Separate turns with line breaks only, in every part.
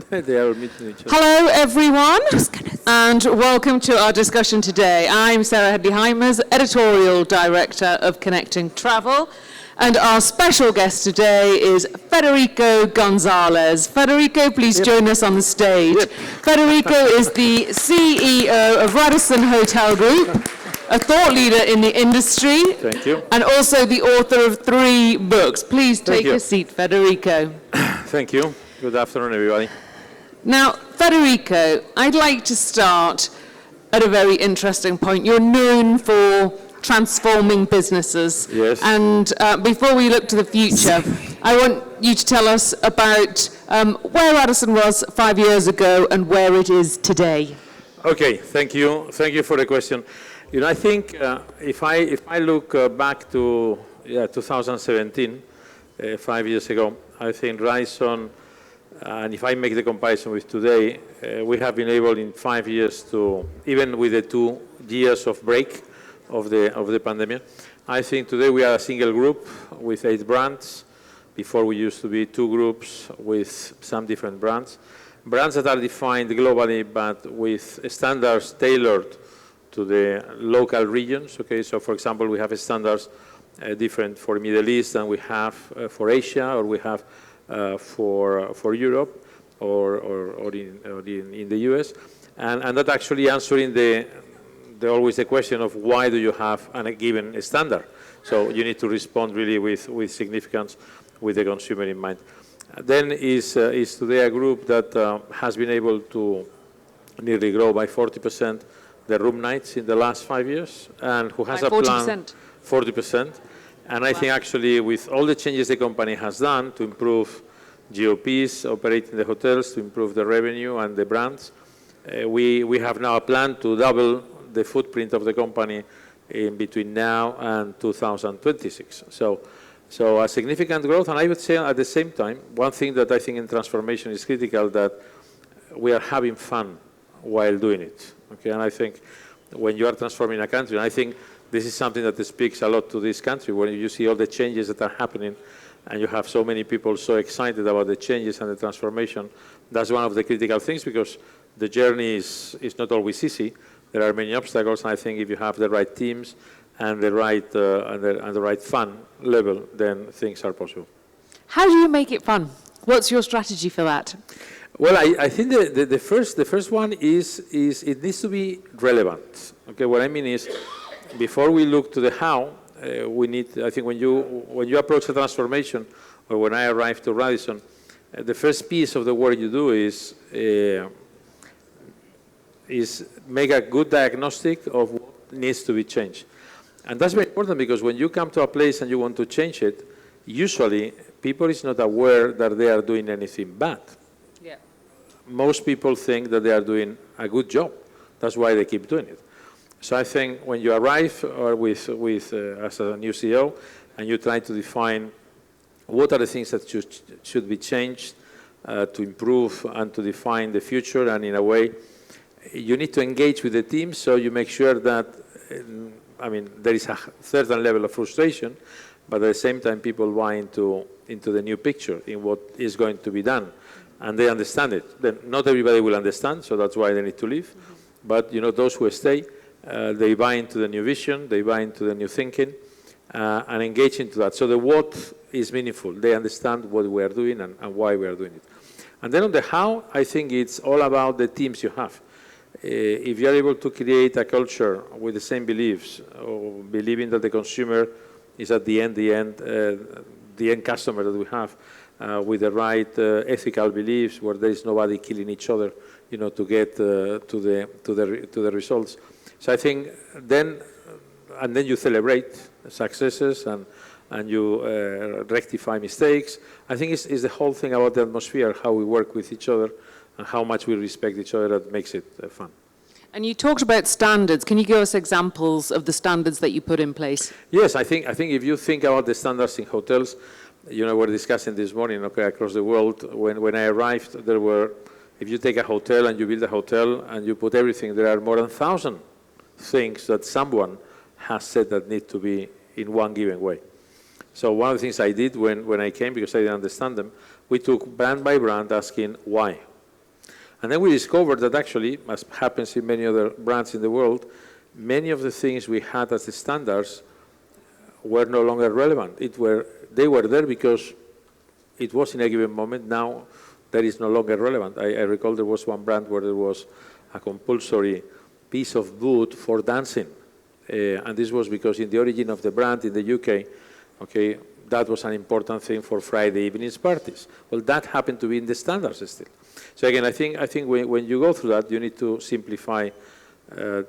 They are meeting each other.
Hello, everyone, and welcome to our discussion today. I'm Sarah Hedley Hymers, Editorial Director of Connecting Travel, and our special guest today is Federico González. Federico, please join us on the stage. Federico is the CEO of Radisson Hotel Group, a thought leader in the industry.
Thank you.
And also the author of 3 books. Please take a seat, Federico.
Thank you. Good afternoon, everybody.
Now, Federico, I'd like to start at a very interesting point. You're known for transforming businesses.
Yes.
And before we look to the future, I want you to tell us about where Radisson was 5 years ago and where it is today.
Okay, thank you. Thank you for the question. You know, I think if I look back to 2017, 5 years ago, I think Radisson, and if I make the comparison with today, we have been able in 5 years to, even with the 2 years of break of the pandemic, I think today we are a single group with 8 brands. Before we used to be 2 groups with some different brands. Brands that are defined globally, but with standards tailored to the local regions. Okay, so for example, we have standards different for Middle East than we have for Asia, or we have for Europe, or in the US, and that actually answering always the question of why do you have a given standard. So you need to respond really with significance, with the consumer in mind. Then is today a group that has been able to nearly grow by 40% the room nights in the last 5 years, and who has a plan 40%. And I think actually with all the changes the company has done to improve GOPs, operating the hotels, to improve the revenue and the brands, we have now a plan to double the footprint of the company in between now and 2026. So a significant growth, and I would say at the same time, one thing that I think in transformation is critical, that we are having fun while doing it. Okay, and I think when you are transforming a country, and I think this is something that speaks a lot to this country, when you see all the changes that are happening, and you have so many people so excited about the changes and the transformation, that's one of the critical things, because the journey is not always easy. There are many obstacles, and I think if you have the right teams and the right fun level, then things are possible.
How do you make it fun? What's your strategy for that?
Well, I think the first one is it needs to be relevant. Okay, what I mean is, before we look to the how, we need. I think when you approach a transformation, or when I arrived to Radisson, the first piece of the work you do is make a good diagnostic of what needs to be changed, and that's very important, because when you come to a place and you want to change it, usually people is not aware that they are doing anything bad. Most people think that they are doing a good job. That's why they keep doing it. So I think when you arrive as a new CEO, and you try to define what are the things that should be changed to improve and to define the future, and in a way, you need to engage with the team, so you make sure that, I mean, there is a certain level of frustration, but at the same time, people buy into the new picture, in what is going to be done. And they understand it. Then not everybody will understand, so that's why they need to leave. But you know, those who stay, they buy into the new vision, they buy into the new thinking, and engage into that. So the what is meaningful. They understand what we are doing and why we are doing it. And then on the how, I think it's all about the teams you have. If you are able to create a culture with the same beliefs, or believing that the consumer is at the end customer that we have, with the right ethical beliefs, where there is nobody killing each other, you know, to get to the results. So I think then you celebrate successes and you rectify mistakes. I think it's the whole thing about the atmosphere, how we work with each other, and how much we respect each other, that makes it fun.
And you talked about standards. Can you give us examples of the standards that you put in place?
Yes, I think if you think about the standards in hotels, you know, we're discussing this morning, okay, across the world. When I arrived, there were, if you take a hotel and you build a hotel and you put everything, there are more than 1,000 things that someone has said that need to be in one given way. So one of the things I did when I came, because I didn't understand them, we took brand by brand, asking why. And then we discovered that actually, as happens in many other brands in the world, many of the things we had as the standards were no longer relevant. They were there because it was in a given moment. Now, that is no longer relevant. I recall there was one brand where there was a compulsory piece of wood for dancing. And this was because in the origin of the brand in the UK, okay, that was an important thing for Friday evenings parties. Well, that happened to be in the standards still. So again, I think when you go through that, you need to simplify the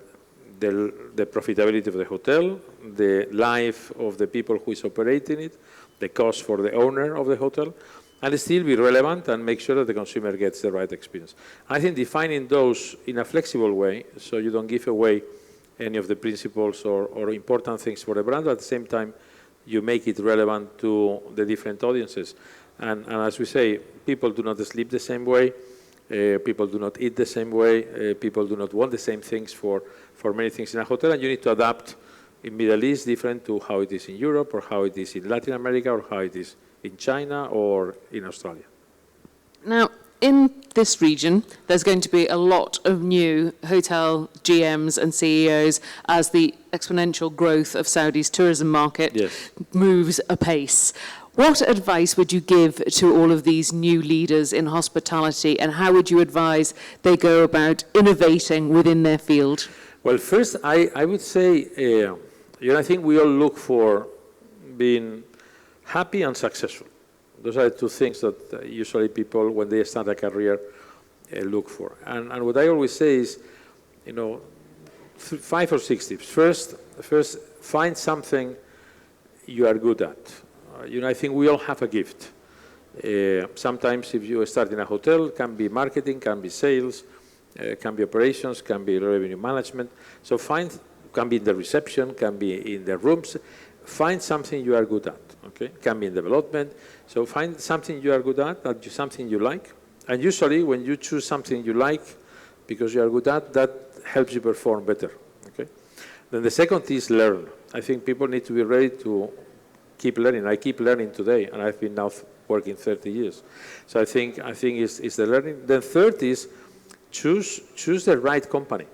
profitability of the hotel, the life of the people who is operating it, the cost for the owner of the hotel, and still be relevant and make sure that the consumer gets the right experience. I think defining those in a flexible way, so you don't give away any of the principles or important things for the brand, but at the same time, you make it relevant to the different audiences. And as we say, people do not sleep the same way, people do not eat the same way, people do not want the same things for many things in a hotel, and you need to adapt in Middle East different to how it is in Europe, or how it is in Latin America, or how it is in China or in Australia.
Now, in this region, there's going to be a lot of new hotel GMs and CEOs as the exponential growth of Saudi's tourism market moves apace. What advice would you give to all of these new leaders in hospitality, and how would you advise they go about innovating within their field?
Well, first, I would say, I think we all look for being happy and successful. Those are the two things that usually people, when they start a career, look for. And what I always say is, 5 or 6 tips. First, find something you are good at. I think we all have a gift. Sometimes if you start in a hotel, it can be marketing, can be sales, can be operations, can be revenue management. So can be in the reception, can be in the rooms. Find something you are good at, okay? Can be in development. So find something you are good at, something you like. And usually when you choose something you like because you are good at, that helps you perform better, okay? Then the second is learn. I think people need to be ready to keep learning. I keep learning today, and I've been now working 30 years. So I think it's the learning. Then third is choose the right company.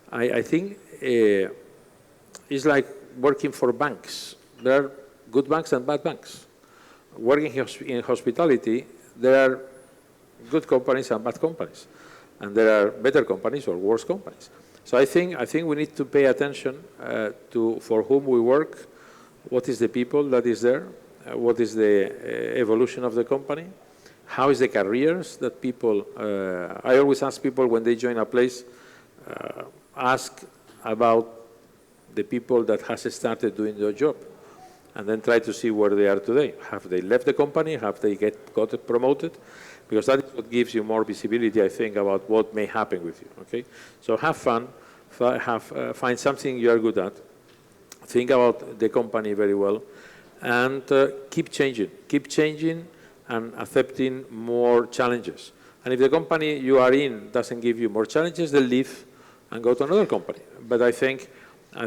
I think it's like working for banks. There are good banks and bad banks. Working in hospitality, there are good companies and bad companies. And there are better companies or worse companies. So I think we need to pay attention to for whom we work, what is the people that is there, what is the evolution of the company, how is the careers that people, I always ask people when they join a place, ask about the people that has started doing their job, and then try to see where they are today. Have they left the company? Have they got promoted? Because that is what gives you more visibility, I think, about what may happen with you, okay? So have fun, find something you are good at, think about the company very well, and keep changing and accepting more challenges. And if the company you are in doesn't give you more challenges, then leave and go to another company. But I think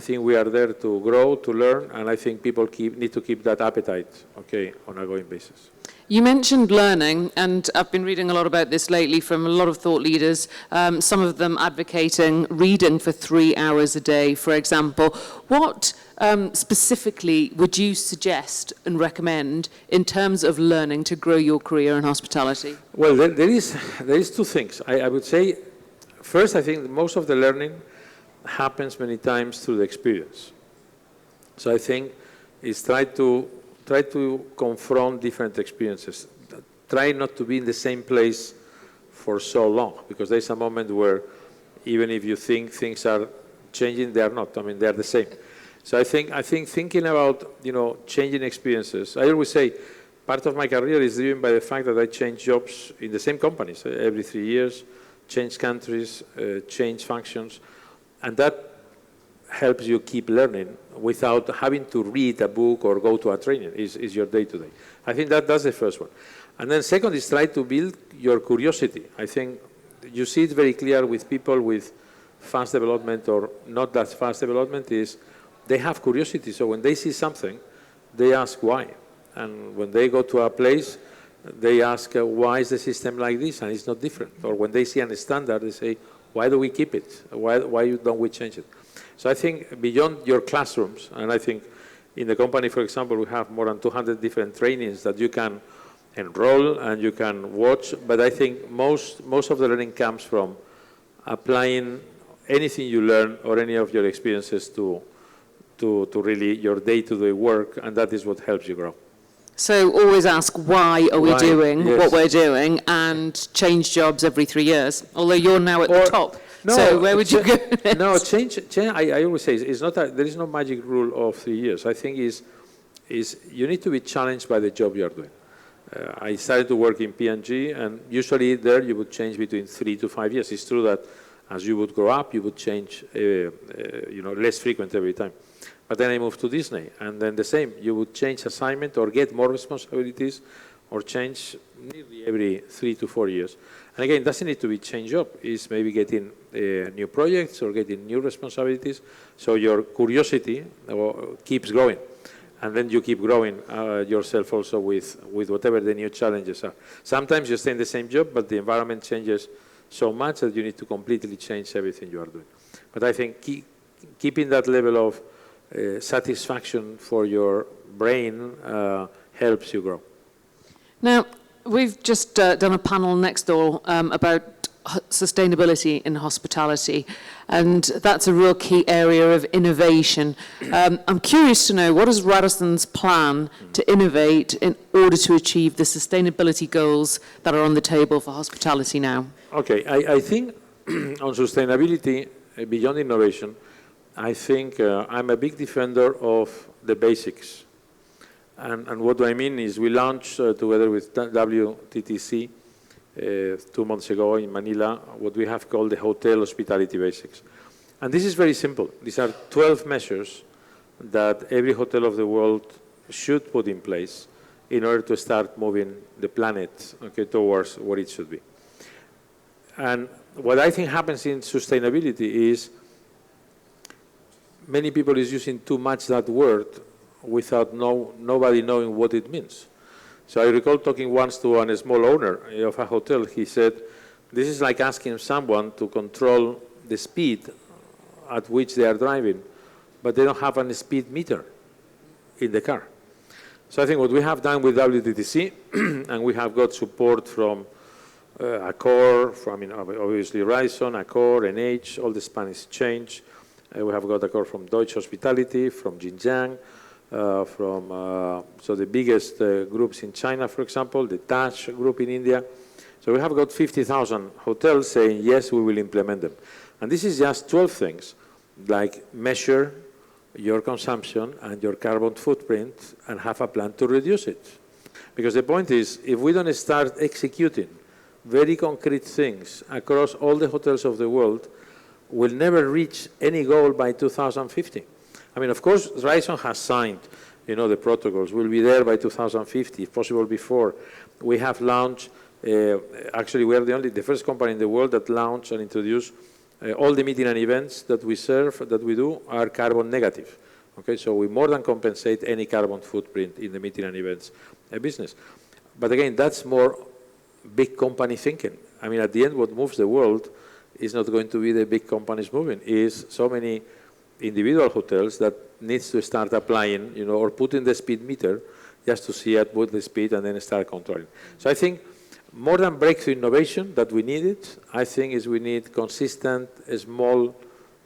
we are there to grow, to learn, and I think people need to keep that appetite, okay, on a going basis.
You mentioned learning, and I've been reading a lot about this lately from a lot of thought leaders, some of them advocating reading for 3 hours a day, for example. What specifically would you suggest and recommend in terms of learning to grow your career in hospitality?
Well, there is two things. I would say, first, I think most of the learning happens many times through the experience. So I think it's try to confront different experiences. Try not to be in the same place for so long, because there's a moment where even if you think things are changing, they are not. I mean, they are the same. So I think thinking about, changing experiences. I always say part of my career is driven by the fact that I change jobs in the same companies every 3 years, change countries, change functions. And that helps you keep learning without having to read a book or go to a training. Is your day-to-day. I think that's the first one. And then second is try to build your curiosity. I think you see it very clear with people with fast development or not that fast development is they have curiosity. So when they see something, they ask why. And when they go to a place, they ask, why is the system like this and it's not different? Or when they see a standard, they say, why do we keep it? Why don't we change it? So I think beyond your classrooms, and I think in the company, for example, we have more than 200 different trainings that you can enroll and you can watch, but I think most of the learning comes from applying anything you learn or any of your experiences to really your day-to-day work, and that is what helps you grow.
So always ask why are we doing
yes.
what we're doing, and change jobs every 3 years, although you're now at the top.
No,
so where would you go?
No, change I always say, it's not there is no magic rule of 3 years. I think is you need to be challenged by the job you are doing. I started to work in P&G, and usually there you would change between 3 to 5 years. It's true that as you would grow up, you would change less frequent every time. But then I moved to Disney, and then the same. You would change assignment or get more responsibilities or change nearly every 3 to 4 years. And again, it doesn't need to be change job. It's maybe getting new projects or getting new responsibilities. So your curiosity keeps growing. And then you keep growing yourself also with whatever the new challenges are. Sometimes you stay in the same job, but the environment changes so much that you need to completely change everything you are doing. But I think keeping that level of satisfaction for your brain helps you grow.
Now, we've just done a panel next door about sustainability in hospitality, and that's a real key area of innovation. I'm curious to know, what is Radisson's plan to innovate in order to achieve the sustainability goals that are on the table for hospitality now?
Okay, I think on sustainability, beyond innovation, I think I'm a big defender of the basics. And what do I mean is we launched together with WTTC 2 months ago in Manila what we have called the Hotel Hospitality Basics. And this is very simple. These are 12 measures that every hotel of the world should put in place in order to start moving the planet towards what it should be. And what I think happens in sustainability is many people is using too much that word without nobody knowing what it means. So I recall talking once to a small owner of a hotel. He said, this is like asking someone to control the speed at which they are driving, but they don't have a speed meter in the car. So I think what we have done with WTTC, and we have got support from Accor, from obviously Radisson, Accor, NH, all the Spanish change. We have got Accor from Deutsche Hospitality, from Jinjiang, so the biggest groups in China, for example, the Taj group in India. So we have got 50,000 hotels saying, yes, we will implement them. And this is just 12 things, like measure your consumption and your carbon footprint and have a plan to reduce it. Because the point is, if we don't start executing very concrete things across all the hotels of the world, we'll never reach any goal by 2050. I mean, of course, Radisson has signed, the protocols. We'll be there by 2050, if possible before. We have launched, actually, we are the first company in the world that launched and introduced all the meeting and events that we serve, that we do, are carbon negative. Okay, so we more than compensate any carbon footprint in the meeting and events business. But again, that's more big company thinking. I mean, at the end, what moves the world is not going to be the big companies moving, is so many individual hotels that needs to start applying, or putting the speed meter just to see at what the speed and then start controlling. So I think more than breakthrough innovation that we needed, I think is we need consistent, small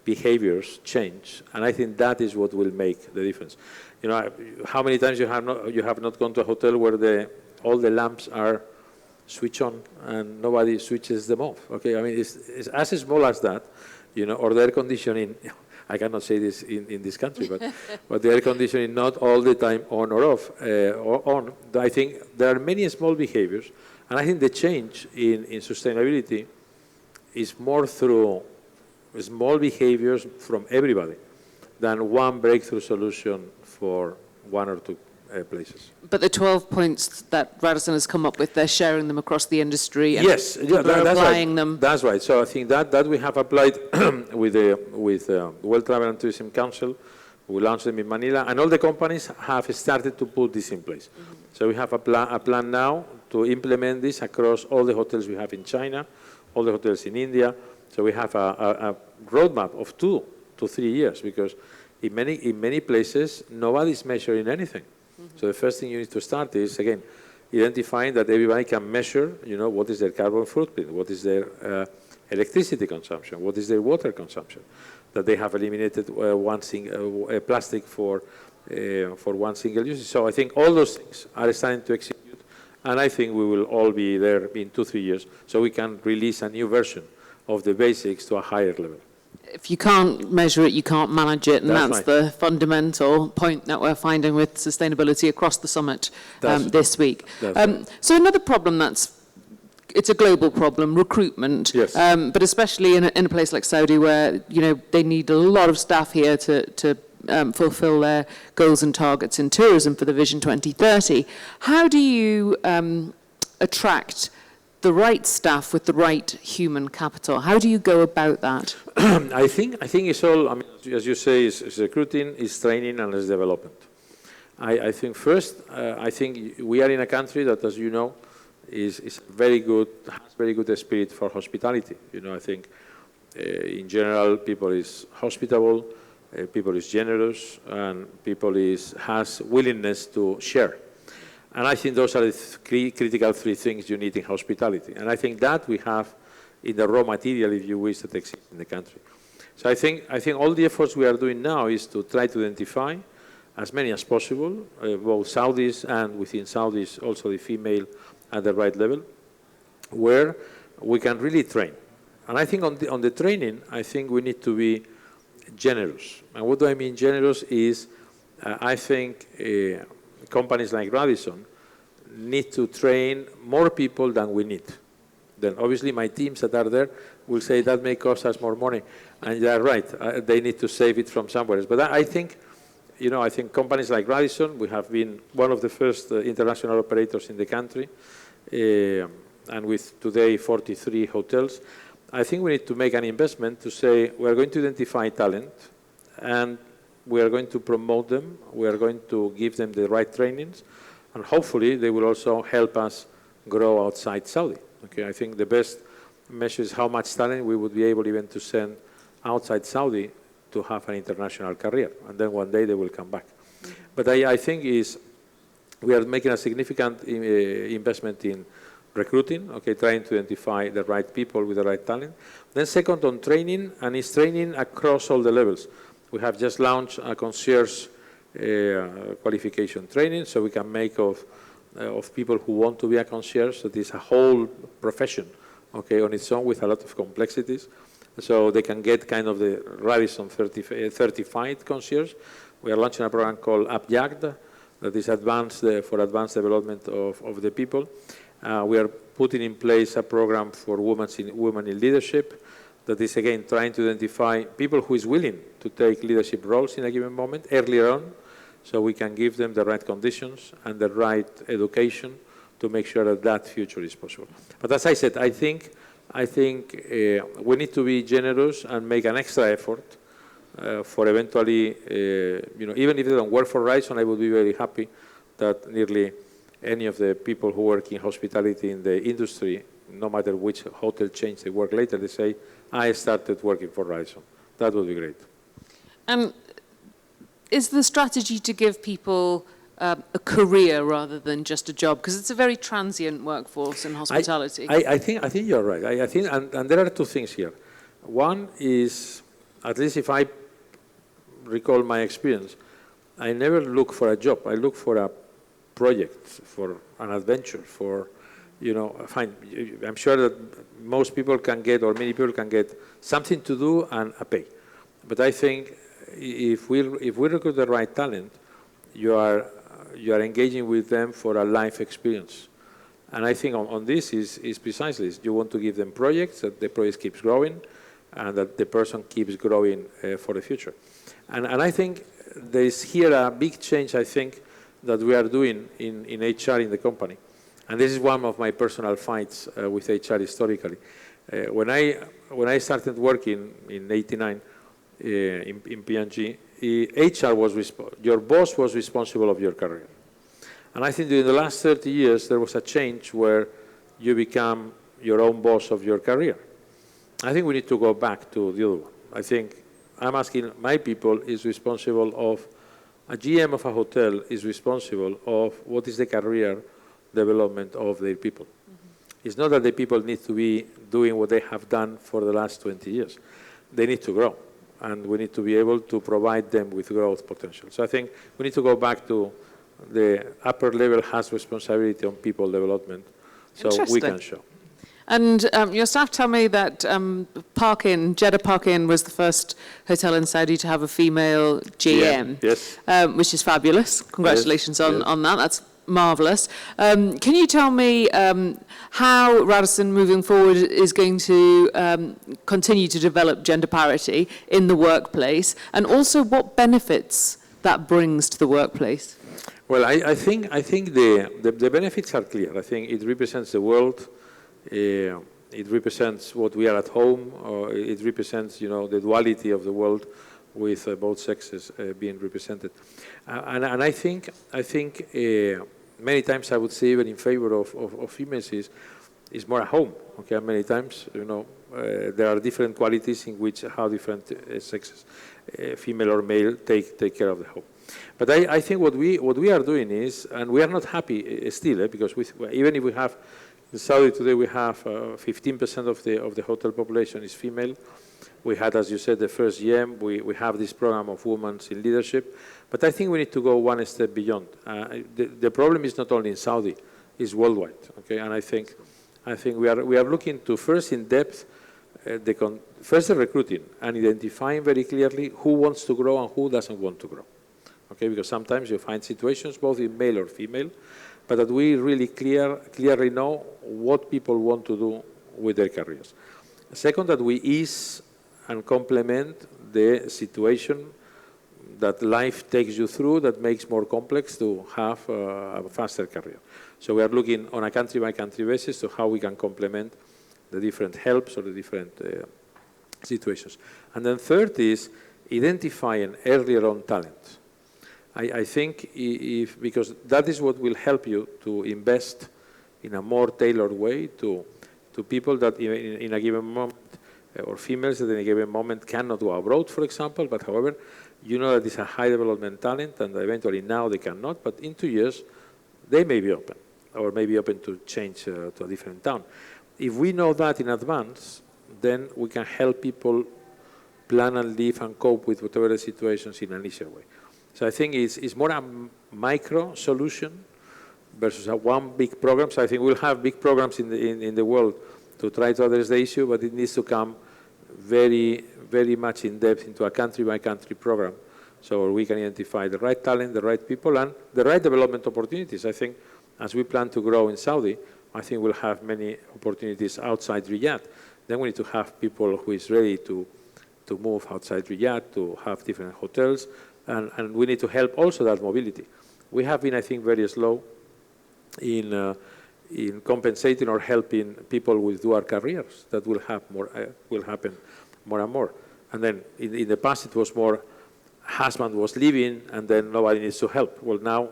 behaviors change. And I think that is what will make the difference. How many times you have not gone to a hotel where all the lamps are switch on and nobody switches them off? Okay, I mean, it's as small as that, or the air conditioning. I cannot say this in this country, but the air conditioning not all the time on or off, or on. I think there are many small behaviors, and I think the change in sustainability is more through small behaviors from everybody than one breakthrough solution for one or two places.
But the 12 points that Radisson has come up with, they're sharing them across the industry. And
yes, yeah, that's
applying
right.
them.
That's right. So I think that we have applied with World Travel and Tourism Council. We launched them in Manila, and all the companies have started to put this in place. Mm-hmm. So we have a plan now to implement this across all the hotels we have in China, all the hotels in India. So we have a roadmap of 2 to 3 years, because in many places, nobody's measuring anything. So the first thing you need to start is, again, identifying that everybody can measure, what is their carbon footprint, what is their electricity consumption, what is their water consumption, that they have eliminated plastic for one single use. So I think all those things are starting to execute, and I think we will all be there in 2 to 3 years, so we can release a new version of the basics to a higher level.
If you can't measure it, you can't manage it, and that's
right.
the fundamental point that we're finding with sustainability across the summit this week. So another problem it's a global problem, recruitment,
Yes.
but especially in a place like Saudi, where they need a lot of staff here to fulfill their goals and targets in tourism for the Vision 2030. How do you attract the right staff with the right human capital? How do you go about that?
I think it's all, as you say, is recruiting, is training, and is development. I think first, I think we are in a country that, as you know, is very good, has very good spirit for hospitality. I think in general, people is hospitable, people is generous, and people has willingness to share. And I think those are the critical 3 things you need in hospitality. And I think that we have in the raw material, if you wish, that exists in the country. So I think all the efforts we are doing now is to try to identify as many as possible, both Saudis and within Saudis, also the female at the right level, where we can really train. And I think on the training, I think we need to be generous. And what do I mean generous is, I think companies like Radisson need to train more people than we need. Then obviously my teams that are there will say that may cost us more money. And they are right, they need to save it from somewhere else. But I think, I think companies like Radisson, we have been one of the first international operators in the country, and with today 43 hotels. I think we need to make an investment to say we are going to identify talent, and we are going to promote them, we are going to give them the right trainings, and hopefully they will also help us grow outside Saudi. Okay, I think the best measure is how much talent we would be able even to send outside Saudi to have an international career, and then one day they will come back. But I think we are making a significant investment in recruiting, okay, trying to identify the right people with the right talent. Then second, on training, and it's training across all the levels. We have just launched a concierge qualification training, so we can make of people who want to be a concierge. That is a whole profession, okay, on its own with a lot of complexities. So they can get kind of the Radisson certified concierge. We are launching a program called Abjagd, that is advanced for advanced development of the people. We are putting in place a program for women in leadership that is, again, trying to identify people who is willing to take leadership roles in a given moment earlier on, so we can give them the right conditions and the right education to make sure that that future is possible. But as I said, I think we need to be generous and make an extra effort for eventually, even if they don't work for Radisson, I would be very happy that nearly any of the people who work in hospitality in the industry, no matter which hotel chain they work later, they say, I started working for Radisson. That would be great.
Is the strategy to give people a career rather than just a job? Because it's a very transient workforce in hospitality.
I think you're right. I think, and there are 2 things here. One is, at least if I recall my experience, I never look for a job. I look for a project, for an adventure, for, fine. I'm sure that most people can get, or many people can get, something to do and a pay. But I think if we recruit the right talent, you are engaging with them for a life experience. And I think on this is precisely this. You want to give them projects, that the project keeps growing, and that the person keeps growing for the future. And I think there is here a big change, I think, that we are doing in HR in the company. And this is one of my personal fights with HR historically. When I started working in '89 in P&G, HR was your boss was responsible of your career. And I think during the last 30 years, there was a change where you become your own boss of your career. I think we need to go back to the other one. I think I'm asking my people is responsible of, a GM of a hotel is responsible of what is the career development of their people. It's not that the people need to be doing what they have done for the last 20 years. They need to grow, and we need to be able to provide them with growth potential. So I think we need to go back to the upper level has responsibility on people development, so we can show.
And your staff tell me that Jeddah Park Inn was the first hotel in Saudi to have a female GM,
yes.
Which is fabulous. Congratulations on that. That's marvellous. Can you tell me how Radisson moving forward is going to continue to develop gender parity in the workplace, and also what benefits that brings to the workplace?
Well, I think the benefits are clear. I think it represents the world. It represents what we are at home. Or it represents, the duality of the world with both sexes being represented. And I think many times I would say even in favor of females is more at home. Okay, and many times there are different qualities in which how different sexes, female or male, take care of the home. But I think what we are doing is, and we are not happy still, because even if we have in Saudi today, we have 15% of the hotel population is female. We had, as you said, the first GM. We have this program of women in leadership. But I think we need to go one step beyond. The problem is not only in Saudi, it's worldwide. Okay, and I think we are looking to first in depth, first the recruiting and identifying very clearly who wants to grow and who doesn't want to grow. Okay, because sometimes you find situations both in male or female, but that we really clearly know what people want to do with their careers. Second, that we ease and complement the situation that life takes you through that makes more complex to have a faster career. So we are looking on a country-by-country basis to how we can complement the different helps or the different situations. And then third is identifying earlier on talent. I think because that is what will help you to invest in a more tailored way to people that in a given moment, or females that in a given moment cannot go abroad, for example, but however, that it's a high development talent and eventually now they cannot, but in 2 years, they may be open, or may be open to change to a different town. If we know that in advance, then we can help people plan and live and cope with whatever the situations in an easier way. So I think it's more a micro solution versus a one big program. So I think we'll have big programs in the world to try to address the issue, but it needs to come very, very much in depth into a country-by-country program, so we can identify the right talent, the right people, and the right development opportunities. I think as we plan to grow in Saudi, I think we'll have many opportunities outside Riyadh. Then we need to have people who is ready to move outside Riyadh, to have different hotels, and we need to help also that mobility. We have been, I think, very slow in compensating or helping people with dual careers. That will happen more and more. And then in the past, it was more husband was leaving, and then nobody needs to help. Well, now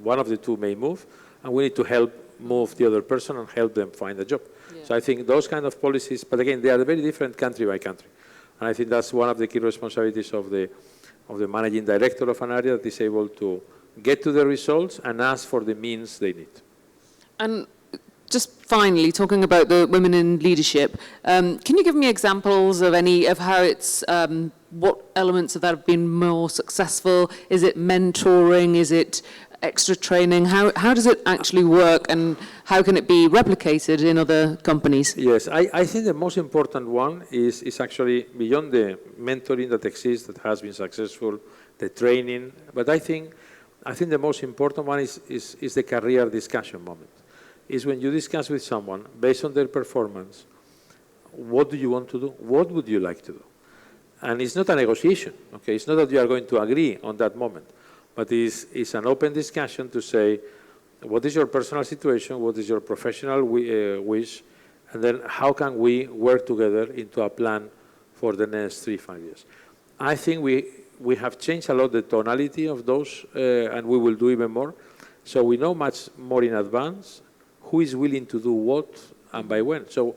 one of the two may move, and we need to help move the other person and help them find a job. Yeah. So I think those kind of policies, but again, they are very different country by country. And I think that's one of the key responsibilities of the managing director of an area that is able to get to the results and ask for the means they need. And
just finally, talking about the women in leadership, can you give me examples of how it's, what elements of that have been more successful? Is it mentoring? Is it extra training? How does it actually work, and how can it be replicated in other companies?
Yes, I think the most important one is actually beyond the mentoring that exists, that has been successful, the training, but I think the most important one is the career discussion moment. Is when you discuss with someone, based on their performance, what do you want to do? What would you like to do? And it's not a negotiation, okay? It's not that you are going to agree on that moment, but it's an open discussion to say, what is your personal situation? What is your professional wish? And then how can we work together into a plan for the next 3-5 years? I think we have changed a lot the tonality of those, and we will do even more. So we know much more in advance who is willing to do what and by when. So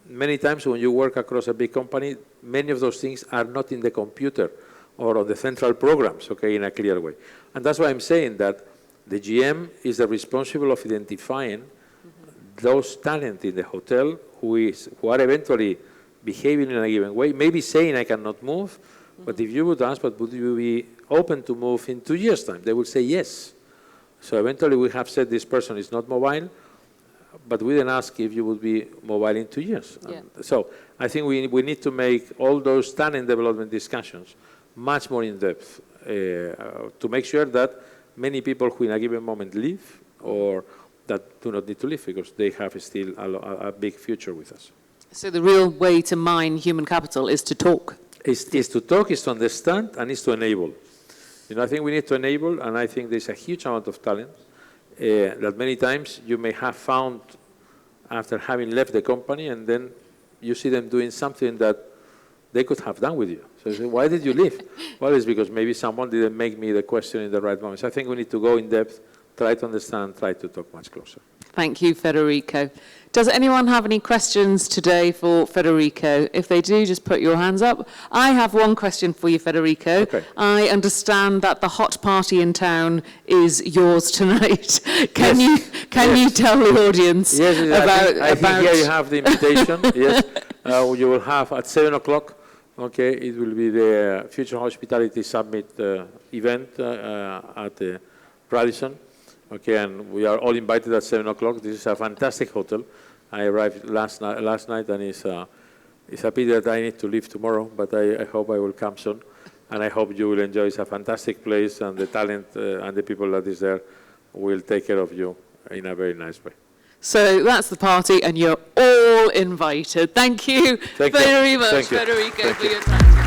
many times when you work across a big company, many of those things are not in the computer or on the central programs, okay, in a clear way. And that's why I'm saying that the GM is the responsible of identifying those talent in the hotel who are eventually behaving in a given way, maybe saying I cannot move, but if you would ask, but would you be open to move in 2 years' time? They will say yes. So eventually we have said this person is not mobile, but we then ask if you would be mobile in 2 years.
Yeah.
So I think we need to make all those talent development discussions much more in depth to make sure that many people who in a given moment leave or that do not need to leave because they have still a big future with us.
So the real way to mine human capital is to talk.
Is to talk, is to understand, and is to enable. You know, I think we need to enable, and I think there's a huge amount of talent that many times you may have found after having left the company, and then you see them doing something that they could have done with you. So you say, why did you leave? Well, it's because maybe someone didn't make me the question in the right moment. So I think we need to go in depth, try to understand, try to talk much closer.
Thank you, Federico. Does anyone have any questions today for Federico? If they do, just put your hands up. I have one question for you, Federico.
Okay.
I understand that the hot party in town is yours tonight. Can you tell the audience about...
I think here you have the invitation. Yes. You will have at 7 o'clock, okay, it will be the Future Hospitality Summit event at Radisson. Okay, and we are all invited at 7 o'clock. This is a fantastic hotel. I arrived last night, and it's a pity that I need to leave tomorrow, but I hope I will come soon. And I hope you will enjoy. It's a fantastic place, and the talent and the people that is there will take care of you in a very nice way.
So that's the party, and you're all invited. Thank you very much, Federico, for your time.